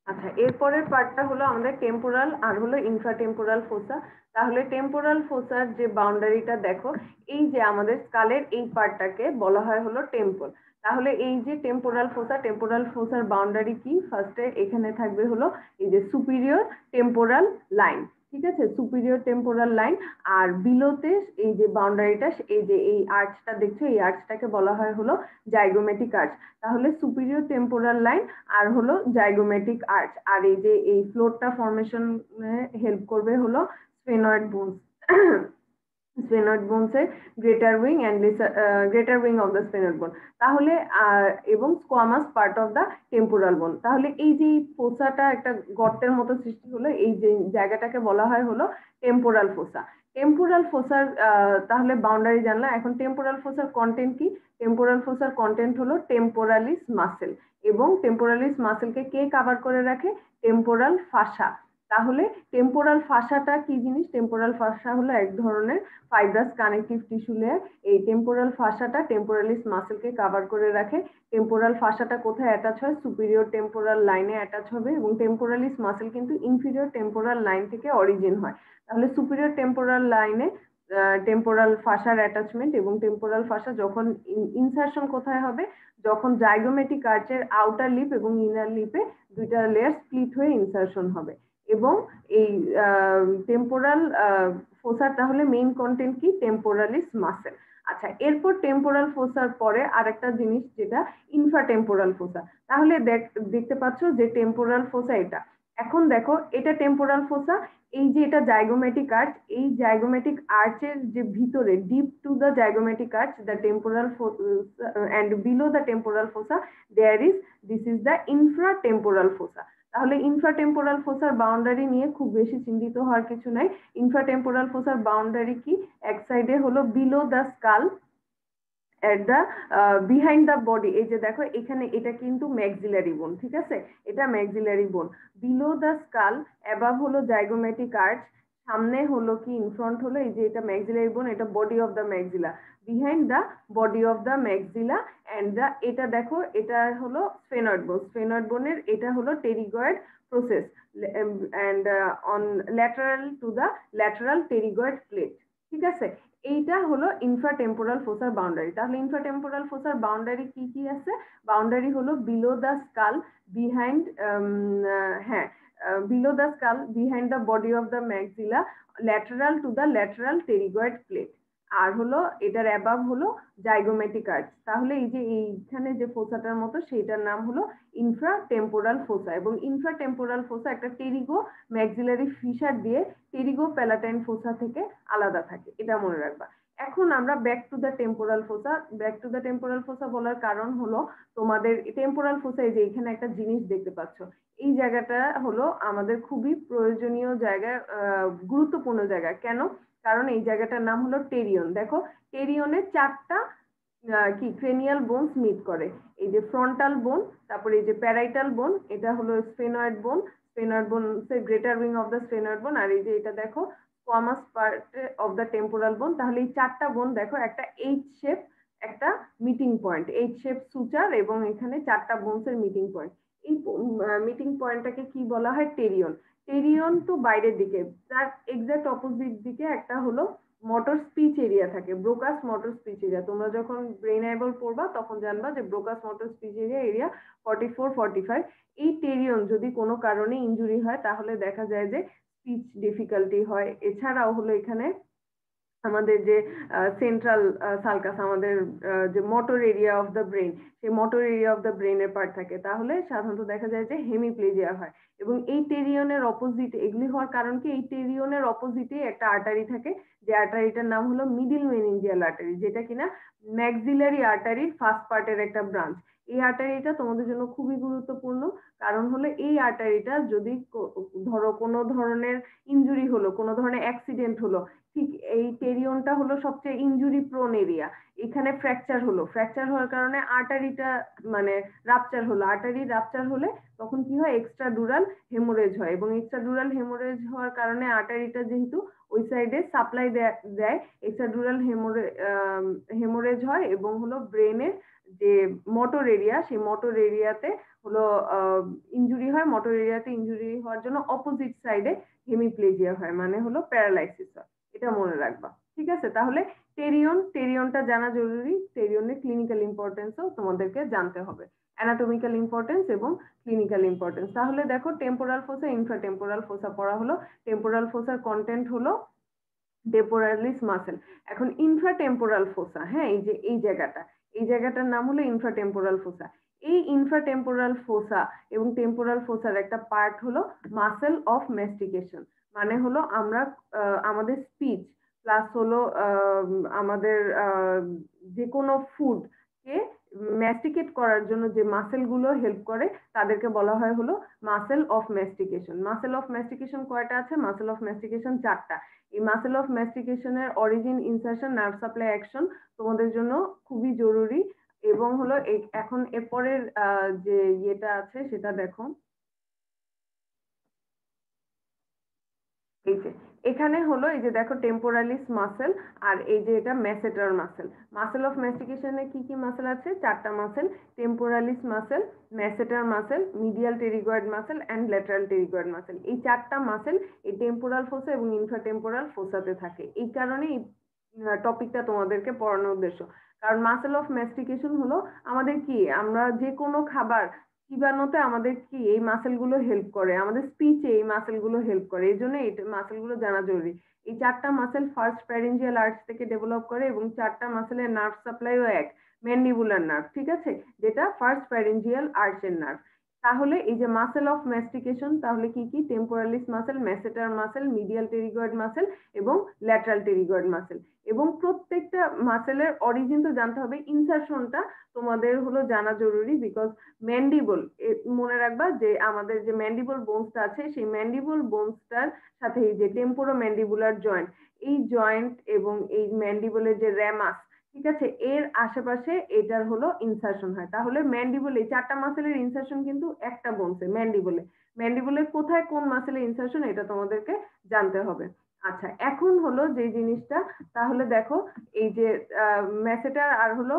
আচ্ছা, এরপরের পার্টটা হলো আমাদের টেম্পোরাল আর হলো ইনফ্রাটেম্পোরাল ফোসা। তাহলে টেম্পোরাল ফোসার যে বাউন্ডারিটা দেখো, এই যে আমাদের স্কালের এই পার্টটাকে বলা হয় হলো টেম্পল। তাহলে এই যে টেম্পোরাল ফোসার বাউন্ডারি কি, ফার্স্টে এখানে থাকবে হলো এই যে সুপিরিয়র টেম্পোরাল লাইন, ঠিক আছে, সুপিরিয়র টেম্পোরাল লাইন। আর বিলোতে এই যে বাউন্ডারিটা, এই যে এই আর্চটা দেখছো, এই আর্চটাকে বলা হয় হলো জাইগোমেটিক আর্চ। তাহলে সুপিরিয়র টেম্পোরাল লাইন আর হলো জাইগোমেটিক আর্চ, আর এই যে এই ফ্লোরটা ফর্মেশন হেল্প করবে হলো স্ফেনয়েড বোনস। স্ফেনয়েড বোনসের greater wing and greater wing of the sphenoid bone. তাহলে এবং squamous part of the temporal bone. তাহলে এই যে ফোসাটা একটা গর্তের মতো সৃষ্টি হলো, এই যে জায়গাটাকে বলা হয় হলো টেম্পোরাল ফোসা। টেম্পোরাল ফোসার তাহলে বাউন্ডারি জানলাম, এখন টেম্পোরাল ফোসার কন্টেন্ট কি? টেম্পোরাল ফোসার কন্টেন্ট হলো টেম্পোরালিস মাসেল, এবং টেম্পোরালিস মাসেলকে কে কাভার করে রাখে? টেম্পোরাল ফাসা। তাহলে টেম্পোরাল ফাসাটা কি জিনিস? টেম্পোরাল ফাসা হলো এক ধরনের ফাইব্রাস কানেকটিভ টিস্যু লেয়ার। এই টেম্পোরাল ফাসাটা টেম্পোরালিস মাসেলকে কাভার করে রাখে। টেম্পোরাল ফাসাটা কোথায় অ্যাটাচ হয়? সুপিরিয়র টেম্পোরাল লাইনে অ্যাটাচ হবে, এবং টেম্পোরালিস মাসেল কিন্তু ইনফিরিয়র টেম্পোরাল লাইন থেকে অরিজিন হয়। তাহলে সুপিরিয়র টেম্পোরাল লাইনে টেম্পোরাল ফাসার অ্যাটাচমেন্ট, এবং টেম্পোরাল ফাসা যখন ইনসারশন কোথায় হবে? যখন জাইগোমেটিক আর্চের আউটার লিপ এবং ইনার লিপে দুইটা লেয়ার স্প্লিট হয়ে ইনসারশন হবে। এবং এই টেম্পোরাল ফোসার তাহলে মেইন কন্টেন্ট কি? Temporalis muscle. আচ্ছা, এরপর টেম্পোরাল ফোসার পরে আরেকটা জিনিস যেটা ইনফ্রাটেম্পোরাল ফোসা। তাহলে দেখতে পাচ্ছ যে টেম্পোরাল ফোসা এটা। এখন দেখো, এটা টেম্পোরাল ফোসা। এই যে এটা জাইগোমেটিক আর্চ, এই জাইগোমেটিক আর্চের যে ভিতরে deep to the zygomatic arch the temporal and below the temporal fossa there is this is the infratemporal fossa. তাহলে ইনফ্রাটেম্পোরাল ফোসার বাউন্ডারি নিয়ে খুব বেশি চিন্তিত হওয়ার কিছু নাই। ইনফ্রাটেম্পোরাল ফোসার বাউন্ডারি কি? এক সাইডে হলো below the skull at the behind the body. এই যে দেখো এখানে এটা কিন্তু ম্যাক্সিলারি বোন, ঠিক আছে, এটা ম্যাক্সিলারি বোন। বিলো দ্য স্কাল, অ্যাবাভ হলো জাইগোমেটিক আর্চ, সামনে হলো কি ইনফ্রন্ট হলো এই যে এটা ম্যাক্সিলারি বোন, এটা body of the maxilla, behind the body of the maxilla and the, এটা দেখো এটা হলো স্ফেনয়েড বোন। স্ফেনয়েড বোনের এটা হলো pterygoid process and on lateral to the lateral pterygoid plate, ঠিক আছে। এইটা হলো ইনফ্রাটেম্পোরাল ফোসার বাউন্ডারি। তাহলে ইনফ্রাটেম্পোরাল ফোসার বাউন্ডারি কি কি আছে? বাউন্ডারি হলো বিলো দ্য স্কাল, বিহাইন্ড, হ্যাঁ, below the skull, behind the body of the maxilla, lateral to the lateral pterygoid plate, আর হলো এটার অ্যাবাভ হলো জাইগোমেটিক আর্চ। তাহলে এই যে এইখানে যে ফোসাটার মতো সেইটার নাম হলো ইনফ্রাটেম্পোরাল ফোসা। এবং ইনফ্রাটেম্পোরাল ফোসা একটা টেরিগো ম্যাক্সিলারি ফিশার দিয়ে টেরিগো প্যালাটাইন ফোসা থেকে আলাদা থাকে, এটা মনে রাখবা। এখন আমরা back to the temporal ফোসা। Back to the temporal ফোসা বলার কারণ হলো তোমাদের টেম্পোরাল ফোসা, এই যে এখানে একটা জিনিস দেখতে পাচ্ছ, এই জায়গাটা হলো আমাদের খুবই প্রয়োজনীয় জায়গা, গুরুত্বপূর্ণ জায়গা। কেন? কারণ এই জায়গাটার নাম হলো টেরিয়ন। দেখো, টেরিয়নে চারটা কি ক্রেনিয়াল বোনস মিট করে। এই যে ফ্রন্টাল বোন, তারপরে এই যে প্যারাইটাল বোন, এটা হলো স্ফেনয়েড বোন, স্ফেনয়েড বোন greater wing of the sphenoid বোন, আর এই যে এটা দেখো squamous part of the temporal bone. তাহলে এই চারটা বোন দেখো একটা এইচ শেপ, একটা meeting point, H shape suture, এবং এখানে চারটা বোনসের মিটিং পয়েন্ট। এই মিটিং পয়েন্টটাকে কি বলা হয়? টেরিয়ন। টেরিয়ন তো বাইরের দিকে, তার এক্সাক্ট অপোজিট দিকে একটা হলো মোটর স্পিচ এরিয়া থাকে, ব্রোকাস মোটর স্পিচ এরিয়া। তোমরা যখন ব্রেন আইবল পড়বা তখন জানবা যে Broca's motor speech area, area 44-45। এই টেরিয়ন যদি কোনো কারণে ইনজুরি হয় তাহলে দেখা যায় যে স্পিচ ডিফিকাল্টি হয়। এছাড়াও হলো এখানে আমাদের যে সেন্ট্রাল সালকাস, আমাদের যে motor area of the brain, সেই মোটর এরিয়া অফ দ্য ব্রেনের পার্ট থাকে, তাহলে সাধারণত দেখা যায় যে হেমিপ্লেজিয়া হয়। এবং এই টেরিয়নের অপোজিট, এগুলি হওয়ার কারণ কি? এই টেরিয়নের অপোজিটে একটা আর্টারি থাকে, যে আর্টারিটার নাম হলো মিডিল মেনিনজিয়াল আর্টারি, যেটা কিনা ম্যাক্সিলারি আর্টারির ফার্স্ট পার্টের একটা ব্রাঞ্চ। এই আর্টারিটা তোমাদের জন্য খুবই গুরুত্বপূর্ণ, কারণ হলো এই আর্টারিটা যদি ধরো কোনো ধরনের ইনজুরি হলো, কোনো ধরনের অ্যাক্সিডেন্ট হলো, ঠিক এই টেরিয়নটা হলো সবচেয়ে ইনজুরি প্রোন এরিয়া। এখানে ফ্র্যাকচার হলো, ফ্র্যাকচার হওয়ার কারণে আর্টারিটা মানে রাপচার হলো, আর্টারি রাপচার হলে তখন কি হয়? এক্সট্রা ডুরাল হেমোরেজ হয়, এবং এক্সট্রা ডুরাল হেমোরেজ হওয়ার কারণে আর্টারিটা যেহেতু ওই সাইডে সাপ্লাই দেয়, এক্সট্রা ডুরাল হেমোরেজ হয়, এবং হলো ব্রেনের যে মোটর এরিয়া, সেই মোটর এরিয়াতে হলো ইনজুরি হয়, মোটর এরিয়াতে ইনজুরি হওয়ার জন্য অপোজিট সাইডে হেমিপ্লেজিয়া হয়, মানে হলো প্যারালাইসিস হয়। এটা মনে রাখবা, ঠিক আছে? তাহলে টেরিয়নটা জানা জরুরি। টেরিয়নের ক্লিনিক্যাল ইম্পর্টেন্সও তোমাদেরকে জানতে হবে, অ্যানাটমিক্যাল ইম্পর্টেন্স এবং ক্লিনিক্যাল ইম্পর্টেন্স। তাহলে দেখো টেম্পোরাল ফোসা, ইনফ্রাটেম্পোরাল ফোসা পড়া হলো। টেম্পোরাল ফোসার কন্টেন্ট হলো টেম্পোরালিস মাসেল। এখন ইনফ্রাটেম্পোরাল ফোসা, হ্যাঁ, এই জায়গাটার নাম হলো ইনফ্রাটেম্পোরাল ফোসা। এই ইনফ্রাটেম্পোরাল ফোসা এবং টেম্পোরাল ফোসার একটা পার্ট হলো মাসেল অফ ম্যাস্টিকেশন। মানে হলো আমরা আমাদের স্পিচ প্লাস হলো আমাদের যে কোনো ফুড কে ম্যাস্টিকেট করার জন্য যে মাসেল গুলো হেল্প করে তাদেরকে বলা হয় হলো muscle of mastication. Muscle of mastication কয়টা আছে? মাসেল অফ ম্যাস্টিকেশন 4টা। এই মাসেল অফ ম্যাস্টিকেশনের origin, insertion, nerve supply, action তোমাদের জন্য খুবই জরুরি। এবং হলো এখন এরপরের যে ইয়েটা আছে সেটা দেখো। এই যে এখানে হলো এই যে দেখো টেম্পোরালিস মাসেল, আর এই যে এটা ম্যাসেটার মাসেল। মাসেল অফ ম্যাস্টিকেশনে কি কি মাসেল আছে? 4টা muscle, temporalis muscle, masseter muscle, medial pterygoid muscle and lateral pterygoid muscle. এই 4টা মাসেল এই টেম্পোরাল ফোসা এবং ইনফ্রাটেম্পোরাল ফোসাতে থাকে। এই কারণে এই টপিকটা তোমাদেরকে পড়ানোর উদ্দেশ্য। কারণ মাসেল অফ ম্যাস্টিকেশন হলো আমাদের কি, আমরা যে কোনো খাবার চিবানোতে আমাদের কি এই মাসেল গুলো হেল্প করে, আমাদের স্পিচে এই মাসেল গুলো হেল্প করে, এই জন্য এই মাসেল গুলো জানা জরুরি। এই 4টা মাসেল ফার্স্ট প্যারেঞ্জিয়াল আর্চ থেকে ডেভেলপ করে এবং 4টা মাসেলের নার্ভ সাপ্লাইও এক, ম্যান্ডিবুলার নার্ভ, ঠিক আছে, যেটা ফার্স্ট প্যারেঞ্জিয়াল আর্চের নার্ভ। তাহলে এই যে মাসেল অফ ম্যাস্টিকেশন, তাহলে কি কি? Temporalis muscle, masseter muscle, medial pterygoid muscle এবং ল্যাটারাল টেরিগয়েড মাসেল। এবং প্রত্যেকটা মাসেলের অরিজিন তো জানতে হবে। ইনসারশনটা তোমাদের হলো জানা জরুরি, বিকজ ম্যান্ডিবল, মনে রাখবা যে আমাদের যে ম্যান্ডিবল বোনসটা আছে সেই ম্যান্ডিবল বোনসটার সাথে এই যে টেম্পোরো ম্যান্ডিবুলার জয়েন্ট, এই জয়েন্ট এবং এই ম্যান্ডিবলের যে র্যামাস, ঠিক আছে, এর আশেপাশে এটার হলো ইনসারশন হয়। তাহলে ম্যান্ডিবলে 4টা মাসেলের ইনসারশন কিন্তু একটা বোনসে, ম্যান্ডিবলে। ম্যান্ডিবলের কোথায় কোন মাসেলের ইনসারশন এটা তোমাদেরকে জানতে হবে। আচ্ছা, এখন হলো যে জিনিসটা, তাহলে দেখো এই যে ম্যাসেটার আর হলো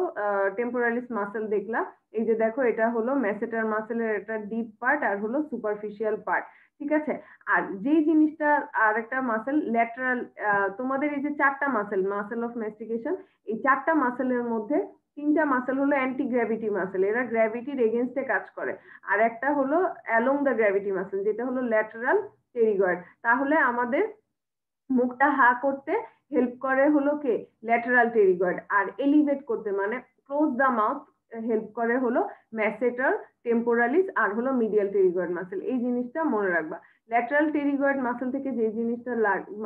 টেম্পোরালিস মাসেল দেখলাম। এই যে দেখো এটা হলো ম্যাসেটার মাসেলের একটা ডিপ পার্ট আর হলো সুপারফিশিয়াল পার্ট, ঠিক আছে। আর যেই জিনিসটা আর একটা মাসেল ল্যাটারাল, তোমাদের এই যে 4টা মাসেল, মাসেল অফ ম্যাস্টিকেশন, এই 4টা মাসেলের মধ্যে 3টা মাসেল হলো অ্যান্টি গ্র্যাভিটি মাসেল, এরা গ্র্যাভিটির এগেনস্টে কাজ করে। আর একটা হলো অ্যালং দ্য গ্র্যাভিটি মাসেল, যেটা হলো ল্যাটারাল টেরিগয়েড। তাহলে আমাদের মুখটা হা করতে হেল্প করে হলো কে? Lateral pterygoid. আর এলিভেট করতে মানে ক্লোজ দ্য মাউথ হেল্প করে হলো ম্যাসেটার, টেম্পোরালিস আর হলো মিডিয়াল টেরিগয়েড মাসেল। এই জিনিসটা মনে রাখবা। ল্যাটারাল টেরিগয়েড মাসেল থেকে যে জিনিসটা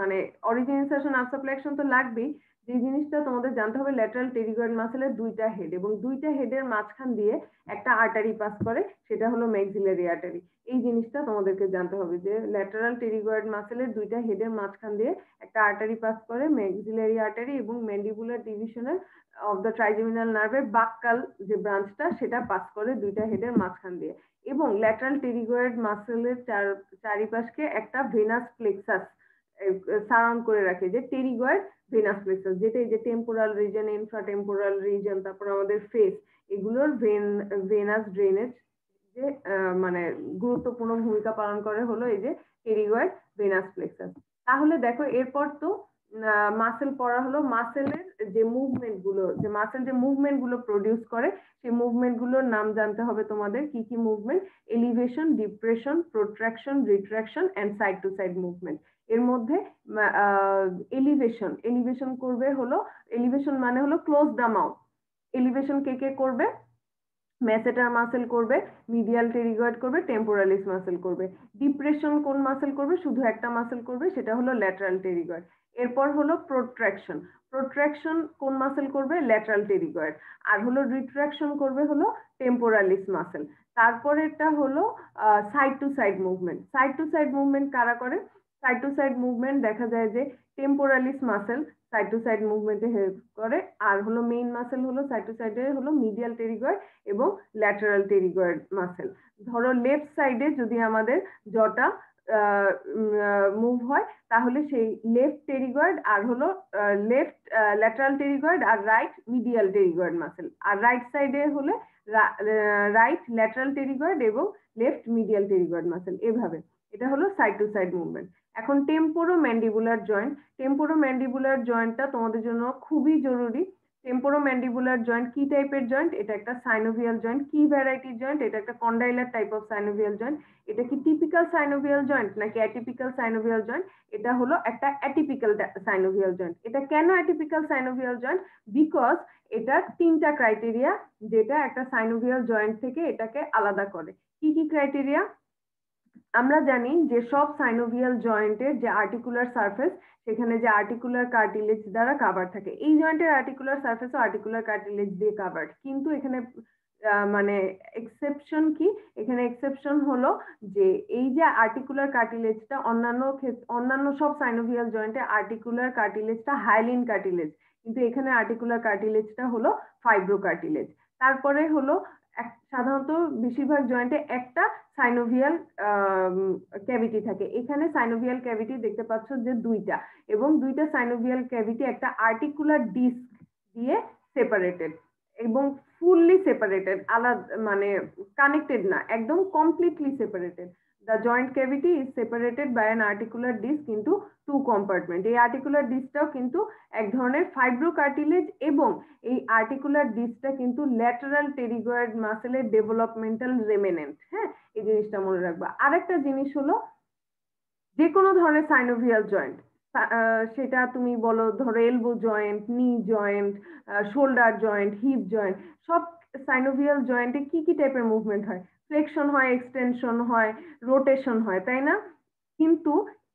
মানে অরিজিনেশন আর সাপ্লাইশন তো লাগবেই। যে জিনিসটা তোমাদের জানতে হবে, ল্যাটারাল টেরিগয়েড মাসেলের 2টা হেড এবং 2টা হেডের মাঝখান দিয়ে একটা আর্টারি পাস করে, সেটা হলো ম্যাক্সিলারি আর্টারি। এই জিনিসটা তোমাদেরকে জানতে হবে যে ল্যাটারাল টেরিগয়েড মাসেলের 2টা হেডের মাঝখান দিয়ে একটা আর্টারি পাস করে, ম্যাক্সিলারি আর্টারি, এবং ম্যান্ডিবুলার ডিভিশনের অফ দ্য ট্রাইজেমিনাল নার্ভের বাক্কাল যে ব্রাঞ্চটা সেটা পাস করে 2টা হেডের মাঝখান দিয়ে। এবং ল্যাটারাল টেরিগয়েড মাসেলের চারিপাশকে একটা ভেনাস প্লেক্সাস সারাউন্ড করে রাখে, যে টেরিগয়েড ভেনাস প্লেক্সাস, যেটা এই যে টেম্পোরাল রিজন, ইনফ্রাটেম্পোরাল রিজন, তারপর আমাদের ফেস, এগুলোর ভেনাস ড্রেনেজ যে মানে গুরুত্বপূর্ণ ভূমিকা পালন করে হলো এই যে টেরিগয়েড ভেনাস প্লেক্সাস। তাহলে দেখো এরপর তো মাসেল পড়া হলো। মাসেলের যে মুভমেন্ট গুলো, যে মাসেল যে মুভমেন্ট গুলো প্রডিউস করে, সেই মুভমেন্ট গুলোর নাম জানতে হবে তোমাদের। কি কি movement? Elevation, depression, protraction, retraction and side to side movement. এর মধ্যে এলিভেশন করবে হলো, এলিভেশন মানে হলো ক্লোজ দ্য মাউথ। এলিভেশন কে কে করবে? ম্যাসেটার মাসেল করবে, মিডিয়াল টেরিগয়েড করবে, টেম্পোরালিস মাসেল করবে। ডিপ্রেশন কোন মাসেল করবে? শুধু একটা মাসেল করবে, সেটা হলো ল্যাটারাল টেরিগয়েড। এরপর হলো প্রোট্রাকশন। প্রোট্রাকশন কোন মাসেল করবে? Lateral pterygoid. আর হলো রিট্রাকশন করবে হলো টেম্পোরালিস মাসেল। তারপরেরটা হলো side to side movement. Side to side movement কারা করে? সাইড টু সাইড মুভমেন্ট দেখা যায় যে temporalis muscle side to side মুভমেন্টে হেল্প করে। আর হলো মেইন মাসেল হলো সাইড টু সাইডে হলো মিডিয়াল টেরিগয়েড এবং ল্যাটারাল টেরিগয়েড মাসেল। ধরো লেফট সাইডে যদি আমাদের জটা মুভ হয়, তাহলে সেই লেফট টেরিগয়েড আর হলো লেফট ল্যাটারাল টেরিগয়েড আর রাইট মিডিয়াল টেরিগয়েড মাসেল। আর রাইট সাইডে হলে রাইট ল্যাটারাল টেরিগয়েড এবং লেফট মিডিয়াল টেরিগয়েড মাসেল, এভাবে। এটা হলো সাইড টু সাইড মুভমেন্ট। এখন টেম্পোরোম্যান্ডিবুলার জয়েন্ট, টেম্পোরোম্যান্ডিবুলার জয়েন্টটা তোমাদের জন্য খুবই জরুরি। টেম্পোরোম্যান্ডিবুলার জয়েন্ট কি টাইপের জয়েন্ট? এটা একটা সাইনোভিয়াল জয়েন্ট। কি ভ্যারাইটির জয়েন্ট? এটা একটা কন্ডাইলার টাইপ অফ সাইনোভিয়াল জয়েন্ট। এটা কি টিপিক্যাল সাইনোভিয়াল জয়েন্ট নাকি অ্যাটিপিক্যাল সাইনোভিয়াল জয়েন্ট? এটা হলো একটা অ্যাটিপিক্যাল সাইনোভিয়াল জয়েন্ট। এটা কেন অ্যাটিপিক্যাল সাইনোভিয়াল জয়েন্ট? বিকজ এটা 3টা ক্রাইটেরিয়া যেটা একটা সাইনোভিয়াল জয়েন্ট থেকে এটাকে আলাদা করে। কি কি ক্রাইটেরিয়া? আমরা জানি যে সব সাইনোভিয়াল জয়েন্টের যে আর্টিকুলার সারফেস, সেখানে যে আর্টিকুলার কার্টিলেজ দ্বারা কাভার থাকে। এই জয়েন্টের আর্টিকুলার সারফেস ও আর্টিকুলার কার্টিলেজ দিয়ে কাভার্ড, কিন্তু এখানে মানে এক্সেপশন কি? এখানে এক্সেপশন হলো যে এই যে আর্টিকুলার কার্টিলেজটা অন্যান্য সব সাইনোভিয়াল জয়েন্টে আর্টিকুলার কার্টিলেজটা হাইলিন কার্টিলেজ, কিন্তু এখানে আর্টিকুলার কার্টিলেজটা হলো ফাইব্রো কার্টিলেজ। তারপরে হলো সাধারণত বেশিরভাগ জয়েন্টে একটা সাইনোভিয়াল ক্যাভিটি থাকে। এখানে সাইনোভিয়াল ক্যাভিটি দেখতে পাচ্ছ যে দুইটা, এবং দুইটা সাইনোভিয়াল ক্যাভিটি একটা আর্টিকুলার ডিস্ক দিয়ে সেপারেটেড এবং ফুললি সেপারেটেড, আলাদা মানে কানেক্টেড না, একদম completely separated. The joint cavity is separated by an articular disc into two compartment. এই আর্টিকুলার ডিস্কটাও কিন্তু এক ধরনের ফাইব্রোকার্টিলেজ, এবং এই আর্টিকুলার ডিস্কটা কিন্তু ল্যাটারাল টেরিগয়েড মাসেলের ডেভেলপমেন্টাল রেমিনেন্ট। হ্যাঁ, এই জিনিসটা মনে রাখবা। আরেকটা জিনিস হলো যে কোনো ধরনের সাইনোভিয়াল জয়েন্ট, সেটা তুমি বলো ধরো এলবো জয়েন্ট, নি joint, shoulder joint, hip joint, সব সাইনোভিয়াল জয়েন্টে কি কি টাইপের মুভমেন্ট হয়? ফ্লেকশন হয়, এক্সটেনশন হয়, রোটেশন হয়, তাই না? কিন্তু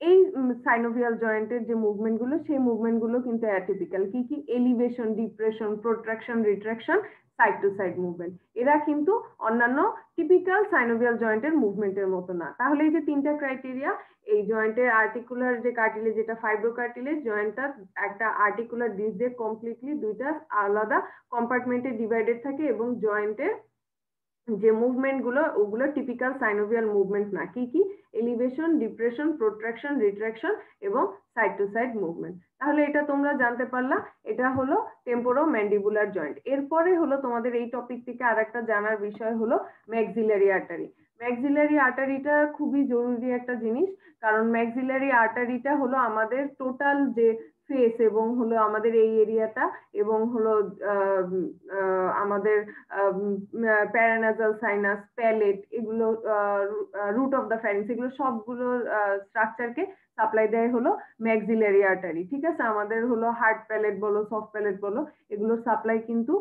এই সাইনোভিয়াল জয়েন্টের যে মুভমেন্ট গুলো, সেই মুভমেন্ট গুলো কিন্তু অ্যাটিপিক্যাল। কি কি? Elevation, depression, protraction, retraction, side to side movement. এরা কিন্তু অন্যান্য টিপিক্যাল সাইনোভিয়াল জয়েন্টের মুভমেন্টের মতো না। তাহলে এই যে 3টা ক্রাইটেরিয়া, এই জয়েন্টের আর্টিকুলার যে কার্টিলেজ, যেটা ফাইব্রো কার্টিলেজ, জয়েন্টটা একটা আর্টিকুলার ডিস্ক দিয়ে কমপ্লিটলি দুইটা আলাদা কম্পার্টমেন্টে ডিভাইডেড থাকে, এবং জয়েন্টের যে মুভমেন্ট গুলো ওগুলো টিপিক্যাল সাইনোভিয়াল মুভমেন্ট না। কি কি? এলিভেশন, ডিপ্রেশন, প্রোট্রাকশন, রিট্রাকশন এবং সাইড টু সাইড মুভমেন্ট। তাহলে এটা তোমরা জানতে পারলা, এটা হলো টেম্পোরোম্যান্ডিবুলার জয়েন্ট। এরপরে হলো তোমাদের এই টপিক থেকে আরেকটা জানার বিষয় হলো ম্যাক্সিলারি আর্টারি। ম্যাক্সিলারি আর্টারিটা খুবই জরুরি একটা জিনিস, কারণ ম্যাক্সিলারি আর্টারিটা হলো আমাদের টোটাল যে ফেস এবং হলো আমাদের এই এরিয়াটা, এবং হলো আমাদের প্যারানাসাল সাইনাস, প্যালেট, এগুলো রুট অফ দ্য ফ্যারিংস, এগুলো সবগুলো স্ট্রাকচারকে সাপ্লাই দেয় হলো ম্যাক্সিলারি আর্টারি। ঠিক আছে, আমাদের হলো হার্ড প্যালেট বলো, সফট প্যালেট বলো, এগুলো সাপ্লাই কিন্তু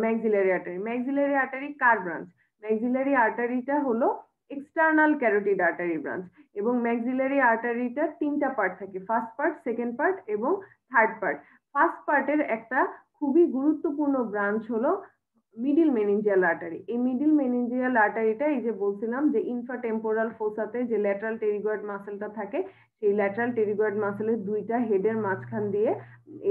ম্যাক্সিলারি আর্টারি। ম্যাক্সিলারি আর্টারি কার ব্রাঞ্চ? ম্যাক্সিলারি আর্টারিটা হলো এক্সটার্নাল ক্যারোটিড আর্টারি ব্রাঞ্চ, এবং ম্যাক্সিলারি আর্টারিটা 3টা পার্ট থাকে, ফার্স্ট পার্ট, সেকেন্ড পার্ট এবং থার্ড পার্ট। ফার্স্ট পার্টের একটা খুবই গুরুত্বপূর্ণ ব্রাঞ্চ হলো মিডিল মেনিনজিয়াল আর্টারি। এই মিডিল মেনিনজিয়াল আর্টারিটা, এই যে বলছিলাম যে ইনফ্রাটেম্পোরাল ফোসাতে যে ল্যাটারাল টেরিগয়েড মাসেলটা থাকে, সেই ল্যাটারাল টেরিগয়েড মাসেলের দুইটা হেডের মাঝখান দিয়ে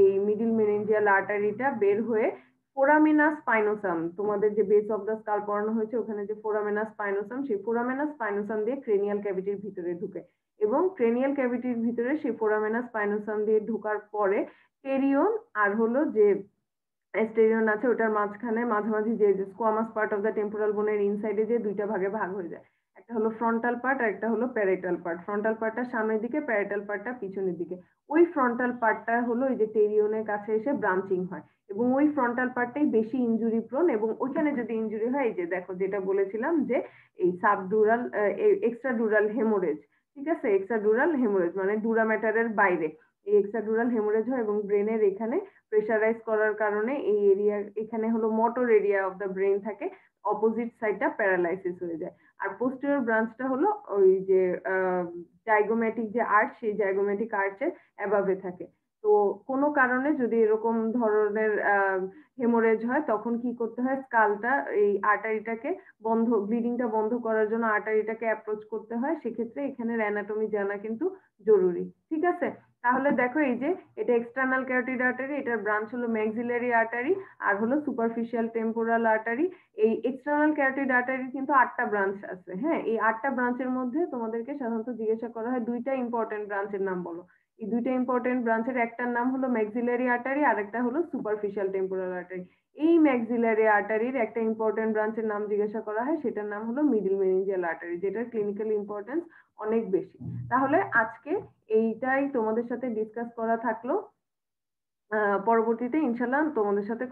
এই মিডিল মেনিনজিয়াল আর্টারিটা বের হয়ে ফোরামিনা স্পাইনোসাম, তোমাদের যে বেস অফ দ্য স্কাল পড়ানো হয়েছে ওখানে যে ফোরামিনা স্পাইনোসাম, সেই ফোরামিনা স্পাইনোসাম দিয়ে ক্রেনিয়াল ক্যাভিটির ভিতরে ঢুকে, এবং ক্রেনিয়াল ক্যাভিটির ভিতরে সেই ফোরামিনা স্পাইনোসাম দিয়ে ঢোকার পরে টেরিয়ন আর হলো যে অ্যাস্টেরিয়ন আছে, ওটার মাঝখানে মাঝামাঝি যে squamous part of the temporal বোনের ইনসাইডে যে দুইটা ভাগে ভাগ হয়ে যায়। একটা হলো ফ্রন্টাল পার্ট আর একটা হলো প্যারাইটাল পার্ট। ফ্রন্টাল পার্টটা সামনের দিকে, প্যারাইটাল পার্টটা পিছনের দিকে। ওই ফ্রন্টাল পার্টটা হলো এই যে টেরিয়নের কাছে এসে ব্রাঞ্চিং হয়, এবং ওই ফ্রন্টাল পার্টটাই বেশি ইনজুরি প্রোন, এবং ওইখানে যদি ইনজুরি হয়, এই যে দেখো যেটা বলেছিলাম যে এই সাবডুরাল এক্সট্রাডুরাল হেমোরেজ, ঠিক আছে, এক্সট্রাডুরাল হেমোরেজ মানে ডুরা ম্যাটারের বাইরে এই এক্সট্রাডুরাল হেমোরেজ হয়, এবং ব্রেনের এখানে প্রেসারাইজ করার কারণে এই এরিয়া, এখানে হলো motor area of the brain থাকে, অপোজিট সাইডটা প্যারালাইসিস হয়ে যায়। আর পোস্টেরিয়র ব্রাঞ্চটা হলো ওই যে জাইগোম্যাটিক যে আর্চ, সেই জাইগোম্যাটিক আর্চের অ্যাবাভে থাকে। তো কোনো কারণে যদি এরকম ধরনের হেমোরেজ হয়, তখন কি করতে হয়? স্কালটা এই আর্টারিটাকে বন্ধ, ব্লিডিংটা বন্ধ করার জন্য আর্টারিটাকে অ্যাপ্রোচ করতে হয়। সেক্ষেত্রে এখানে অ্যানাটমি জানা কিন্তু জরুরি। ঠিক আছে, তাহলে দেখো এই যে এটা এক্সটার্নাল ক্যারোটিড আর্টারি, এটার ব্রাঞ্চ হলো ম্যাক্সিলারি আর্টারি আর হলো সুপারফিশিয়াল টেম্পোরাল আর্টারি। এই এক্সটার্নাল ক্যারোটিড আর্টারি কিন্তু 8টা ব্রাঞ্চ আছে। হ্যাঁ, এই 8টা ব্রাঞ্চের মধ্যে তোমাদেরকে সাধারণত জিজ্ঞাসা করা হয় 2টা ইম্পর্টেন্ট ব্রাঞ্চের নাম বলো। এই দুইটা ইম্পর্টেন্ট ব্রাঞ্চের একটার নাম হলো ম্যাক্সিলারি আর্টারি আর একটা হলো সুপারফিশিয়াল টেম্পোরাল আর্টারি। এই ম্যাক্সিলারি আর্টারির একটা ইম্পর্টেন্ট ব্রাঞ্চের নাম জিজ্ঞাসা করা হয়, সেটার নাম হলো মিডল মেনিনজিয়াল আর্টারি, যেটার ক্লিনিক্যাল ইম্পর্টেন্স অনেক বেশি। তাহলে আজকে এইটাই তোমাদের সাথে ডিসকাস করা থাকলো। পরবর্তীতে ইনশাল্লাহ তোমাদের সাথে